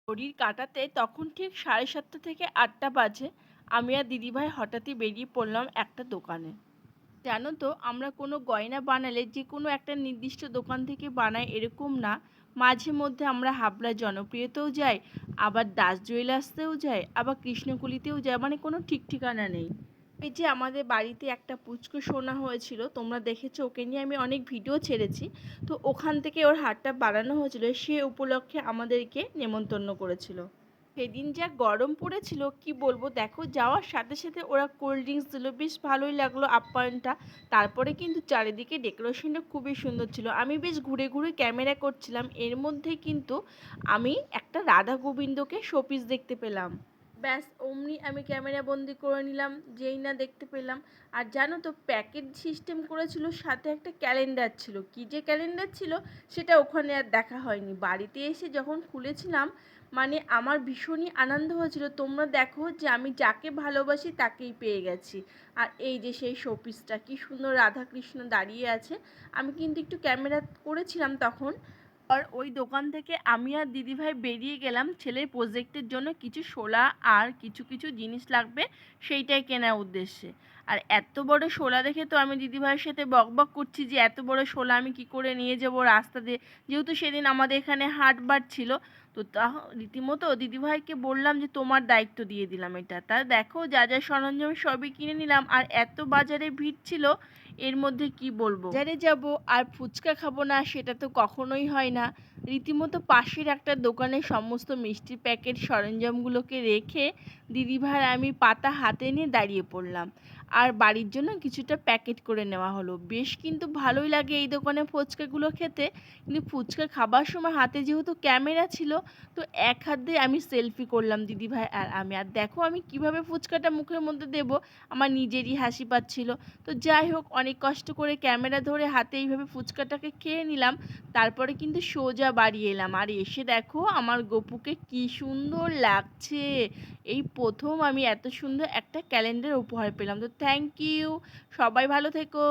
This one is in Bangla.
ঘড়ির কাঁটাতে তখন ঠিক 7:30 থেকে 8টা বাজে। আমি আর দিদিভাই হঠাৎই বেরিয়ে পড়লাম একটা দোকানে। জানো তো, আমরা কোনো গয়না বানালে যে কোনো একটা নির্দিষ্ট দোকান থেকে বানাই এরকম না। মাঝে মধ্যে আমরা হাবড়া জনপ্রিয়তেও যাই, আবার দাস জুয়েলার্সেও যাই, আবার কৃষ্ণকুলিতেও যাই, মানে কোনো ঠিক ঠিকানা নেই। এই যে আমাদের বাড়িতে একটা পুচকু সোনা হয়েছিল, তোমরা দেখেছো, ওকে নিয়ে আমি অনেক ভিডিও ছেড়েছি। তো ওখান থেকে ওর হারটা বানানো হয়েছিল, সে উপলক্ষে আমাদেরকে নেমন্তন্ন করেছিল। সেদিন যা গরম পড়েছিল কি বলবো, দেখো যাওয়ার সাথে সাথে ওরা কোল্ড ড্রিঙ্কস দিল, বেশ ভালোই লাগলো আপ্যায়নটা। তারপরে কিন্তু চারিদিকে ডেকোরেশনটা খুবই সুন্দর ছিল, আমি বেশ ঘুরে ঘুরে ক্যামেরা করছিলাম, এর মধ্যে কিন্তু আমি একটা রাধা গোবিন্দকে শোপিস দেখতে পেলাম। ব্যাস অমনি আমি ক্যামেরা বন্দি করে নিলাম, যেই না দেখতে পেলাম। আর জানো তো, প্যাকেট সিস্টেম করেছিল, সাথে একটা ক্যালেন্ডার ছিল, কি যে ক্যালেন্ডার ছিল সেটা ওখানে আর দেখা হয়নি। বাড়িতে এসে যখন খুলেছিলাম, মানে আমার ভীষণই আনন্দ হয়েছিল। তোমরা দেখো যে আমি যাকে ভালোবাসি তাকেই পেয়ে গেছি। আর এই যে সেই শোপিসটা, কি সুন্দর রাধাকৃষ্ণ দাঁড়িয়ে আছে। আমি কিন্তু একটু ক্যামেরা করেছিলাম তখন। আর ওই দোকান থেকে আমি আর দিদিভাই বেরিয়ে গেলাম ছেলের প্রজেক্টের জন্য কিছু শোলা আর কিছু কিছু জিনিস লাগবে সেইটাই কেনার উদ্দেশ্যে। আর এত বড় শোলা দেখে তো আমি দিদিভাইয়ের সাথে বকবক করছি যে এত বড় শোলা আমি কি করে নিয়ে যাব রাস্তা দিয়ে, যেহেতু সেদিন আমাদের এখানে হাট বার ছিল। তো তা রীতিমতো দিদিভাইকে বললাম যে তোমার দায়িত্ব দিয়ে দিলাম এটা। তা দেখো যা যা সরঞ্জাম সবই কিনে নিলাম, আর এত বাজারে ভিড় ছিল, এর মধ্যে কি বলবো, বাজারে যাব আর ফুচকা খাবো না সেটা তো কখনোই হয় না। রীতিমতো পাশের একটা দোকানে সমস্ত মিষ্টির প্যাকেট সরঞ্জামগুলোকে রেখে দিদিভাই আমি পাতা হাতে নিয়ে দাঁড়িয়ে পড়লাম। আর বাড়ির জন্য কিছুটা প্যাকেট করে নেওয়া হলো। বেশ কিন্তু ভালোই লাগে এই দোকানে ফুচকাগুলো খেতে। কিন্তু ফুচকা খাবার সময় হাতে যেহেতু ক্যামেরা ছিল, তো এক হাত দিয়ে আমি সেলফি করলাম দিদিভাই আর আমি। আর দেখো আমি কিভাবে ফুচকাটা মুখের মধ্যে দেব, আমার নিজেরই হাসি পাচ্ছিল। তো যাই হোক, অনেক কষ্ট করে ক্যামেরা ধরে হাতে এইভাবে ফুচকাটাকে খেয়ে নিলাম। তারপরে কিন্তু সোজা বাড়ি এলাম, আর এসে দেখো আমার গপুকে কি সুন্দর লাগছে। এই প্রথম আমি এত সুন্দর একটা ক্যালেন্ডার উপহার পেলাম। তো থ্যাংক ইউ, সবাই ভালো থেকো।